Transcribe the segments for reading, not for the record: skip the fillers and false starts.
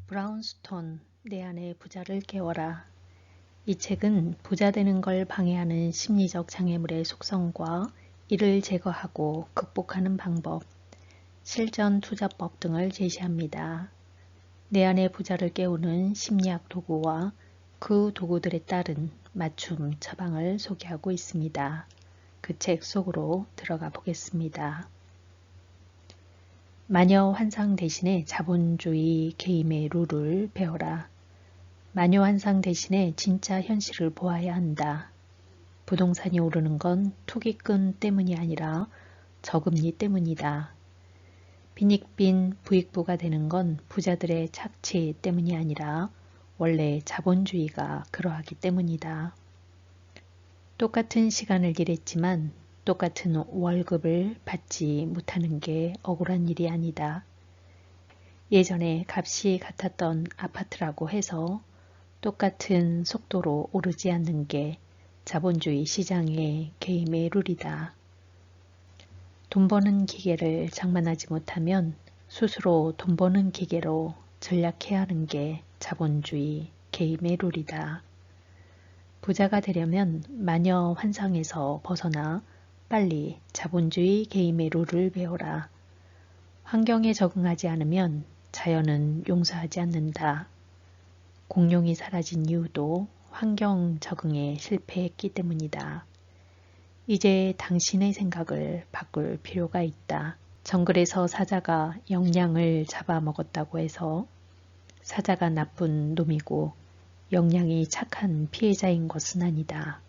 브라운스톤, 내 안의 부자를 깨워라. 이 책은 부자 되는 걸 방해하는 심리적 장애물의 속성과 이를 제거하고 극복하는 방법, 실전 투자법 등을 제시합니다. 내 안의 부자를 깨우는 심리학 도구와 그 도구들에 따른 맞춤 처방을 소개하고 있습니다. 그 책 속으로 들어가 보겠습니다. 마녀 환상 대신에 자본주의 게임의 룰을 배워라. 마녀 환상 대신에 진짜 현실을 보아야 한다. 부동산이 오르는 건 투기꾼 때문이 아니라 저금리 때문이다. 빈익빈 부익부가 되는 건 부자들의 착취 때문이 아니라 원래 자본주의가 그러하기 때문이다. 똑같은 시간을 일했지만 똑같은 월급을 받지 못하는 게 억울한 일이 아니다. 예전에 값이 같았던 아파트라고 해서 똑같은 속도로 오르지 않는 게 자본주의 시장의 게임의 룰이다. 돈 버는 기계를 장만하지 못하면 스스로 돈 버는 기계로 전략해야 하는 게 자본주의 게임의 룰이다. 부자가 되려면 마녀 환상에서 벗어나 빨리 자본주의 게임의 룰을 배워라. 환경에 적응하지 않으면 자연은 용서하지 않는다. 공룡이 사라진 이유도 환경 적응에 실패했기 때문이다. 이제 당신의 생각을 바꿀 필요가 있다. 정글에서 사자가 영양을 잡아먹었다고 해서 사자가 나쁜 놈이고 영양이 착한 피해자인 것은 아니다.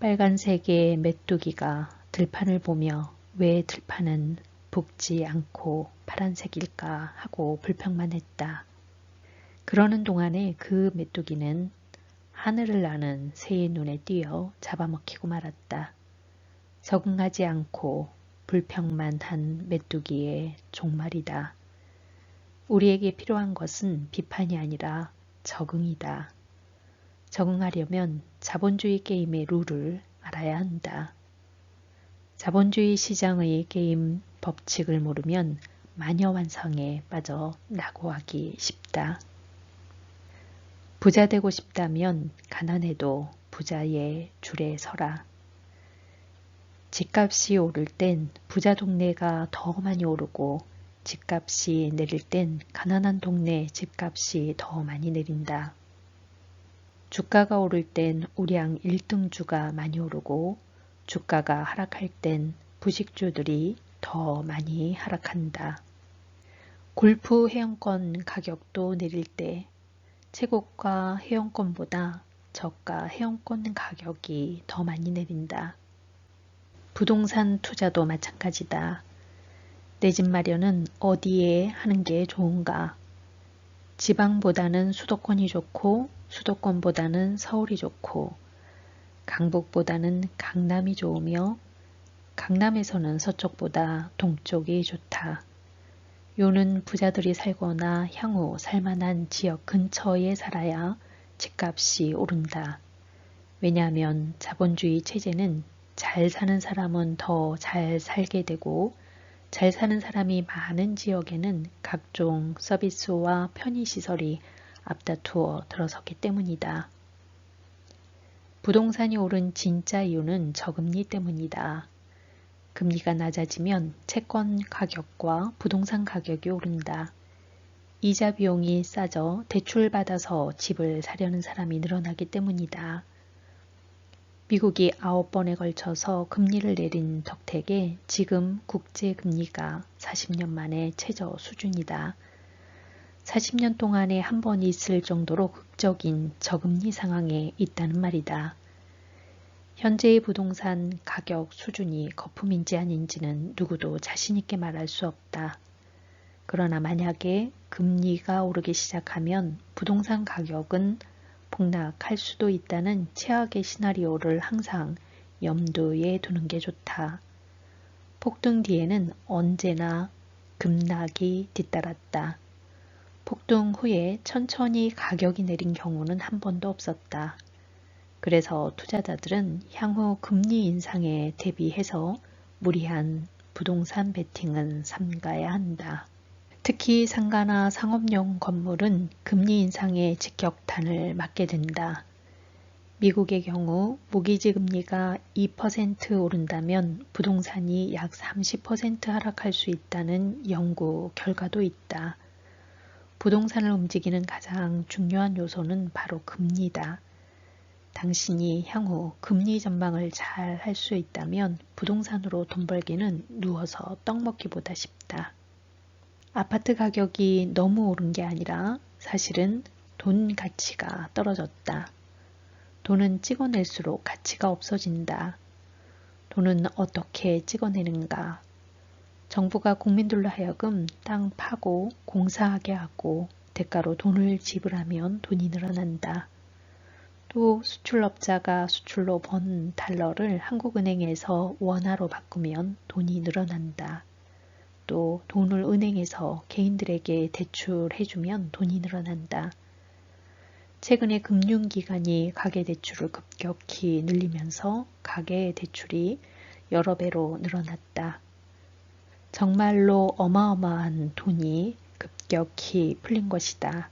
빨간색의 메뚜기가 들판을 보며 왜 들판은 붓지 않고 파란색일까 하고 불평만 했다. 그러는 동안에 그 메뚜기는 하늘을 나는 새의 눈에 띄어 잡아먹히고 말았다. 적응하지 않고 불평만 한 메뚜기의 종말이다. 우리에게 필요한 것은 비판이 아니라 적응이다. 적응하려면 자본주의 게임의 룰을 알아야 한다. 자본주의 시장의 게임 법칙을 모르면 마녀환상에 빠져 낙오하기 쉽다. 부자 되고 싶다면 가난해도 부자의 줄에 서라. 집값이 오를 땐 부자 동네가 더 많이 오르고 집값이 내릴 땐 가난한 동네 집값이 더 많이 내린다. 주가가 오를 땐 우량 1등주가 많이 오르고 주가가 하락할 땐 부식주들이 더 많이 하락한다. 골프 회원권 가격도 내릴 때 최고가 회원권보다 저가 회원권 가격이 더 많이 내린다. 부동산 투자도 마찬가지다. 내 집 마련은 어디에 하는 게 좋은가? 지방보다는 수도권이 좋고 수도권보다는 서울이 좋고 강북보다는 강남이 좋으며 강남에서는 서쪽보다 동쪽이 좋다. 요는 부자들이 살거나 향후 살만한 지역 근처에 살아야 집값이 오른다. 왜냐하면 자본주의 체제는 잘 사는 사람은 더 잘 살게 되고 잘 사는 사람이 많은 지역에는 각종 서비스와 편의시설이 앞다투어 들어섰기 때문이다. 부동산이 오른 진짜 이유는 저금리 때문이다. 금리가 낮아지면 채권 가격과 부동산 가격이 오른다. 이자 비용이 싸져 대출받아서 집을 사려는 사람이 늘어나기 때문이다. 미국이 9번에 걸쳐서 금리를 내린 덕택에 지금 국제금리가 40년 만에 최저 수준이다. 40년 동안에 한 번 있을 정도로 극적인 저금리 상황에 있다는 말이다. 현재의 부동산 가격 수준이 거품인지 아닌지는 누구도 자신 있게 말할 수 없다. 그러나 만약에 금리가 오르기 시작하면 부동산 가격은 폭락할 수도 있다는 최악의 시나리오를 항상 염두에 두는 게 좋다. 폭등 뒤에는 언제나 급락이 뒤따랐다. 폭등 후에 천천히 가격이 내린 경우는 한 번도 없었다. 그래서 투자자들은 향후 금리 인상에 대비해서 무리한 부동산 베팅은 삼가야 한다. 특히 상가나 상업용 건물은 금리 인상의 직격탄을 맞게 된다. 미국의 경우 모기지 금리가 2% 오른다면 부동산이 약 30% 하락할 수 있다는 연구 결과도 있다. 부동산을 움직이는 가장 중요한 요소는 바로 금리다. 당신이 향후 금리 전망을 잘 할 수 있다면 부동산으로 돈 벌기는 누워서 떡 먹기보다 쉽다. 아파트 가격이 너무 오른 게 아니라 사실은 돈 가치가 떨어졌다. 돈은 찍어낼수록 가치가 없어진다. 돈은 어떻게 찍어내는가? 정부가 국민들로 하여금 땅 파고 공사하게 하고 대가로 돈을 지불하면 돈이 늘어난다. 또 수출업자가 수출로 번 달러를 한국은행에서 원화로 바꾸면 돈이 늘어난다. 또 돈을 은행에서 개인들에게 대출해주면 돈이 늘어난다. 최근에 금융기관이 가계대출을 급격히 늘리면서 가계대출이 여러 배로 늘어났다. 정말로 어마어마한 돈이 급격히 풀린 것이다.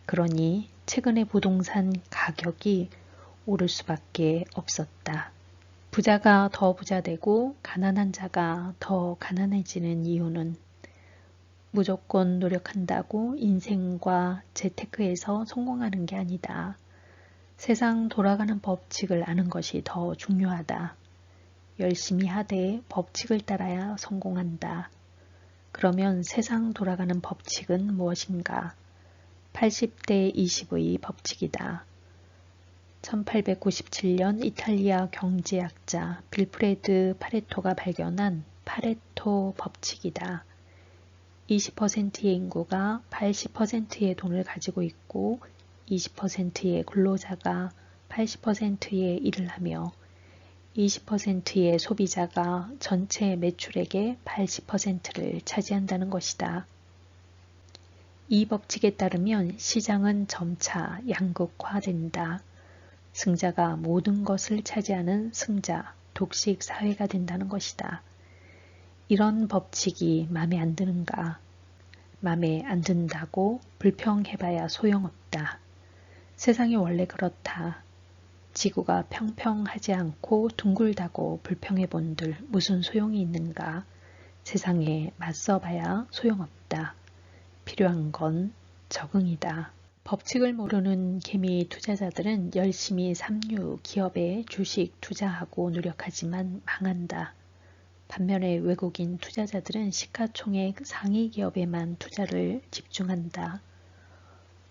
그러니 최근에 부동산 가격이 오를 수밖에 없었다. 부자가 더 부자되고 가난한 자가 더 가난해지는 이유는 무조건 노력한다고 인생과 재테크에서 성공하는 게 아니다. 세상 돌아가는 법칙을 아는 것이 더 중요하다. 열심히 하되 법칙을 따라야 성공한다. 그러면 세상 돌아가는 법칙은 무엇인가? 80대 20의 법칙이다. 1897년 이탈리아 경제학자 빌프레드 파레토가 발견한 파레토 법칙이다. 20%의 인구가 80%의 돈을 가지고 있고 20%의 근로자가 80%의 일을 하며 20%의 소비자가 전체 매출액의 80%를 차지한다는 것이다. 이 법칙에 따르면 시장은 점차 양극화된다. 승자가 모든 것을 차지하는 승자, 독식 사회가 된다는 것이다. 이런 법칙이 마음에 안 드는가? 마음에 안 든다고 불평해봐야 소용없다. 세상이 원래 그렇다. 지구가 평평하지 않고 둥글다고 불평해본들 무슨 소용이 있는가? 세상에 맞서봐야 소용없다. 필요한 건 적응이다. 법칙을 모르는 개미 투자자들은 열심히 삼류 기업에 주식 투자하고 노력하지만 망한다. 반면에 외국인 투자자들은 시가총액 상위 기업에만 투자를 집중한다.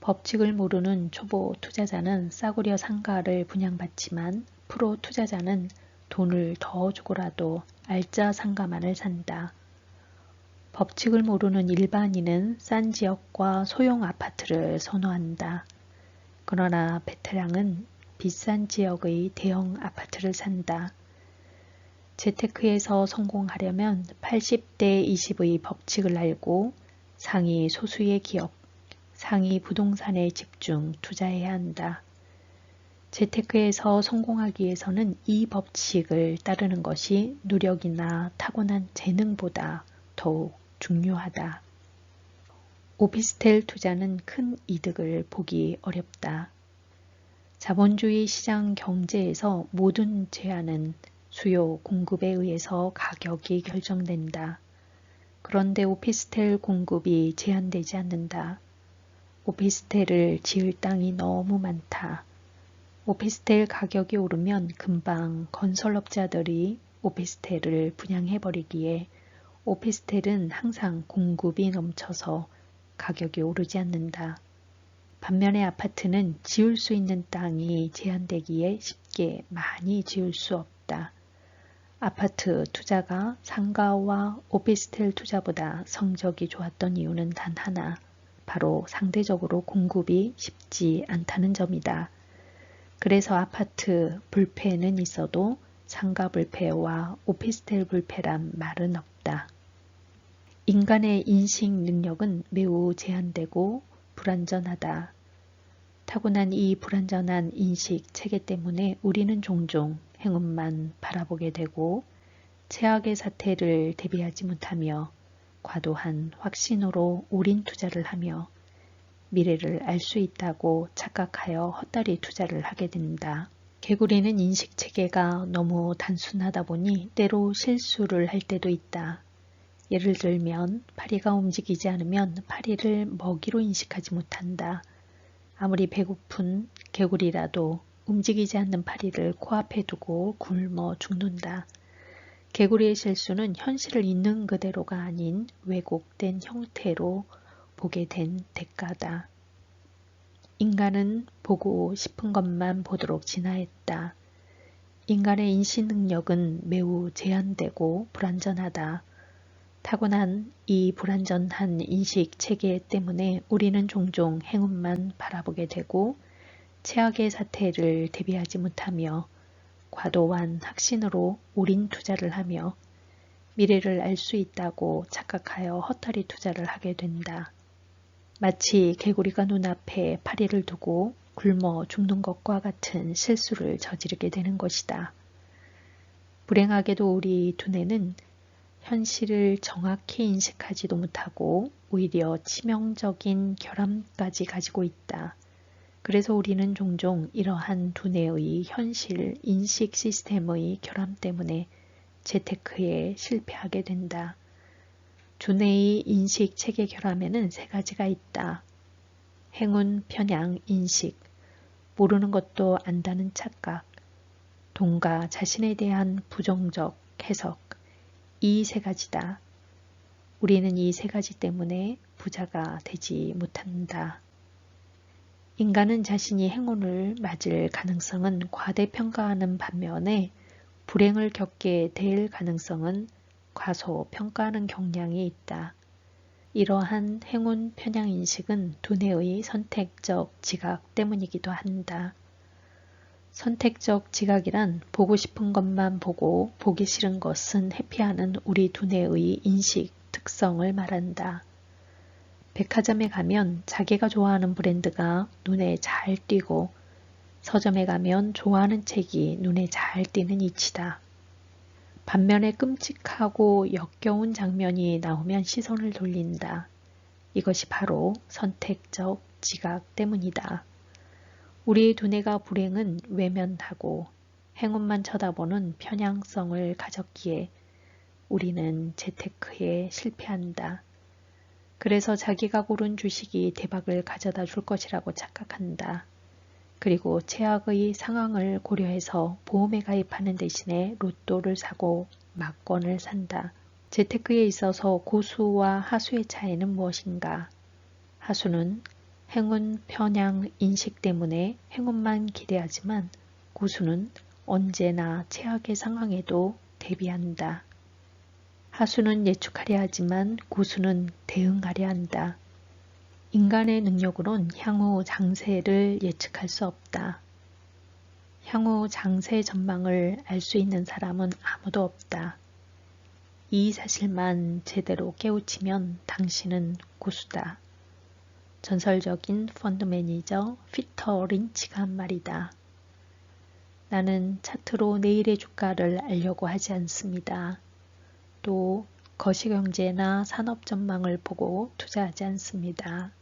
법칙을 모르는 초보 투자자는 싸구려 상가를 분양받지만 프로 투자자는 돈을 더 주고라도 알짜 상가만을 산다. 법칙을 모르는 일반인은 싼 지역과 소형 아파트를 선호한다. 그러나 베테랑은 비싼 지역의 대형 아파트를 산다. 재테크에서 성공하려면 80대 20의 법칙을 알고 상위 소수의 기업, 상위 부동산에 집중 투자해야 한다. 재테크에서 성공하기 위해서는 이 법칙을 따르는 것이 노력이나 타고난 재능보다 더욱 중요하다. 오피스텔 투자는 큰 이득을 보기 어렵다. 자본주의 시장 경제에서 모든 제한은 수요 공급에 의해서 가격이 결정된다. 그런데 오피스텔 공급이 제한되지 않는다. 오피스텔을 지을 땅이 너무 많다. 오피스텔 가격이 오르면 금방 건설업자들이 오피스텔을 분양해버리기에 오피스텔은 항상 공급이 넘쳐서 가격이 오르지 않는다. 반면에 아파트는 지을 수 있는 땅이 제한되기에 쉽게 많이 지을 수 없다. 아파트 투자가 상가와 오피스텔 투자보다 성적이 좋았던 이유는 단 하나, 바로 상대적으로 공급이 쉽지 않다는 점이다. 그래서 아파트 불패는 있어도 상가 불패와 오피스텔 불패란 말은 없다. 인간의 인식 능력은 매우 제한되고 불완전하다. 타고난 이 불완전한 인식 체계 때문에 우리는 종종 행운만 바라보게 되고 최악의 사태를 대비하지 못하며 과도한 확신으로 올인 투자를 하며 미래를 알 수 있다고 착각하여 헛다리 투자를 하게 된다. 개구리는 인식체계가 너무 단순하다 보니 때로 실수를 할 때도 있다. 예를 들면 파리가 움직이지 않으면 파리를 먹이로 인식하지 못한다. 아무리 배고픈 개구리라도 움직이지 않는 파리를 코앞에 두고 굶어 죽는다. 개구리의 실수는 현실을 있는 그대로가 아닌 왜곡된 형태로 보게 된 대가다. 인간은 보고 싶은 것만 보도록 진화했다. 인간의 인식 능력은 매우 제한되고 불완전하다. 타고난 이 불완전한 인식 체계 때문에 우리는 종종 행운만 바라보게 되고 최악의 사태를 대비하지 못하며 과도한 확신으로 올인 투자를 하며 미래를 알 수 있다고 착각하여 헛다리 투자를 하게 된다. 마치 개구리가 눈앞에 파리를 두고 굶어 죽는 것과 같은 실수를 저지르게 되는 것이다. 불행하게도 우리 두뇌는 현실을 정확히 인식하지도 못하고 오히려 치명적인 결함까지 가지고 있다. 그래서 우리는 종종 이러한 두뇌의 현실 인식 시스템의 결함 때문에 재테크에 실패하게 된다. 두뇌의 인식 체계 결함에는 세 가지가 있다. 행운, 편향, 인식, 모르는 것도 안다는 착각, 동가 자신에 대한 부정적 해석, 이 세 가지다. 우리는 이 세 가지 때문에 부자가 되지 못한다. 인간은 자신이 행운을 맞을 가능성은 과대평가하는 반면에 불행을 겪게 될 가능성은 과소평가하는 경향이 있다. 이러한 행운 편향 인식은 두뇌의 선택적 지각 때문이기도 한다. 선택적 지각이란 보고 싶은 것만 보고 보기 싫은 것은 회피하는 우리 두뇌의 인식 특성을 말한다. 백화점에 가면 자기가 좋아하는 브랜드가 눈에 잘 띄고 서점에 가면 좋아하는 책이 눈에 잘 띄는 이치다. 반면에 끔찍하고 역겨운 장면이 나오면 시선을 돌린다. 이것이 바로 선택적 지각 때문이다. 우리의 두뇌가 불행은 외면하고 행운만 쳐다보는 편향성을 가졌기에 우리는 재테크에 실패한다. 그래서 자기가 고른 주식이 대박을 가져다 줄 것이라고 착각한다. 그리고 최악의 상황을 고려해서 보험에 가입하는 대신에 로또를 사고 막권을 산다. 재테크에 있어서 고수와 하수의 차이는 무엇인가? 하수는 행운 편향 인식 때문에 행운만 기대하지만 고수는 언제나 최악의 상황에도 대비한다. 하수는 예측하려 하지만 고수는 대응하려 한다. 인간의 능력으론 향후 장세를 예측할 수 없다. 향후 장세 전망을 알 수 있는 사람은 아무도 없다. 이 사실만 제대로 깨우치면 당신은 고수다. 전설적인 펀드 매니저 피터 린치가 한 말이다. 나는 차트로 내일의 주가를 알려고 하지 않습니다. 또 거시경제나 산업 전망을 보고 투자하지 않습니다.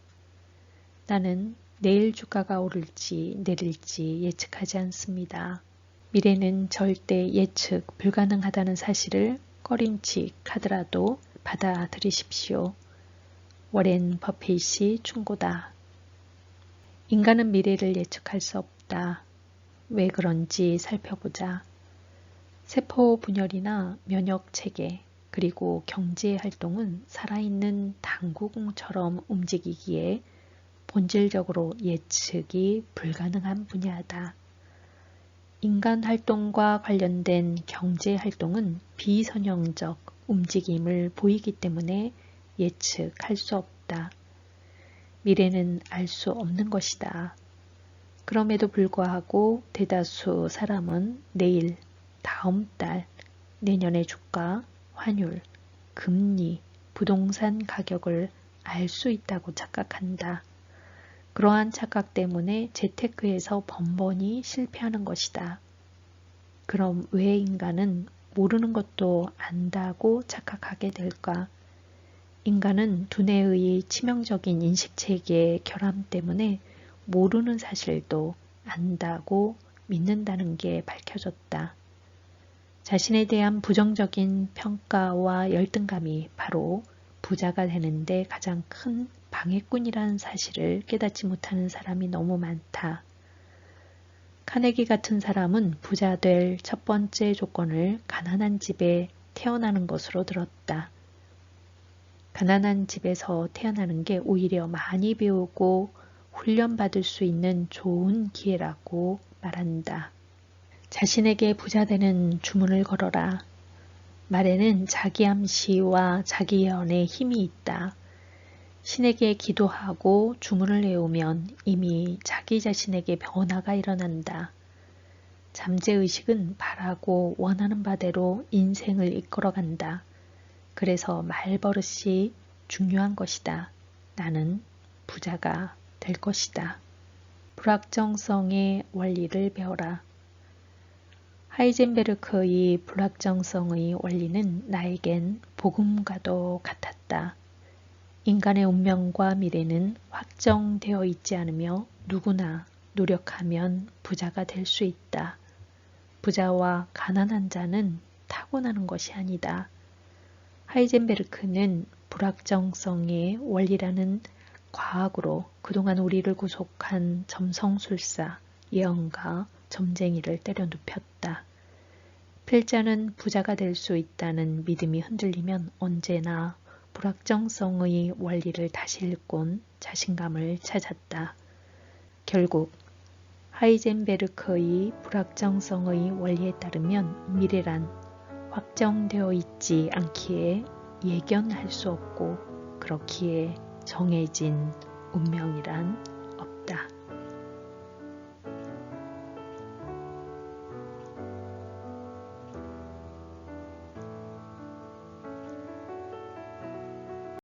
나는 내일 주가가 오를지 내릴지 예측하지 않습니다. 미래는 절대 예측 불가능하다는 사실을 꺼림칙하더라도 받아들이십시오. 워렌 버핏이 충고다. 인간은 미래를 예측할 수 없다. 왜 그런지 살펴보자. 세포 분열이나 면역 체계 그리고 경제 활동은 살아있는 당구공처럼 움직이기에 본질적으로 예측이 불가능한 분야다. 인간 활동과 관련된 경제 활동은 비선형적 움직임을 보이기 때문에 예측할 수 없다. 미래는 알 수 없는 것이다. 그럼에도 불구하고 대다수 사람은 내일, 다음 달, 내년의 주가, 환율, 금리, 부동산 가격을 알 수 있다고 착각한다. 그러한 착각 때문에 재테크에서 번번이 실패하는 것이다. 그럼 왜 인간은 모르는 것도 안다고 착각하게 될까? 인간은 두뇌의 치명적인 인식체계의 결함 때문에 모르는 사실도 안다고 믿는다는 게 밝혀졌다. 자신에 대한 부정적인 평가와 열등감이 바로 부자가 되는데 가장 큰 방해꾼이라는 사실을 깨닫지 못하는 사람이 너무 많다. 카네기 같은 사람은 부자 될 첫 번째 조건을 가난한 집에 태어나는 것으로 들었다. 가난한 집에서 태어나는 게 오히려 많이 배우고 훈련받을 수 있는 좋은 기회라고 말한다. 자신에게 부자 되는 주문을 걸어라. 말에는 자기 암시와 자기 예언에 힘이 있다. 신에게 기도하고 주문을 외우면 이미 자기 자신에게 변화가 일어난다. 잠재의식은 바라고 원하는 바대로 인생을 이끌어간다. 그래서 말버릇이 중요한 것이다. 나는 부자가 될 것이다. 불확정성의 원리를 배워라. 하이젠베르크의 불확정성의 원리는 나에겐 복음과도 같았다. 인간의 운명과 미래는 확정되어 있지 않으며 누구나 노력하면 부자가 될 수 있다. 부자와 가난한 자는 타고나는 것이 아니다. 하이젠베르크는 불확정성의 원리라는 과학으로 그동안 우리를 구속한 점성술사, 예언가, 점쟁이를 때려눕혔다. 필자는 부자가 될 수 있다는 믿음이 흔들리면 언제나 불확정성의 원리를 다시 읽곤 자신감을 찾았다. 결국 하이젠베르크의 불확정성의 원리에 따르면 미래란 확정되어 있지 않기에 예견할 수 없고 그렇기에 정해진 운명이란 없다.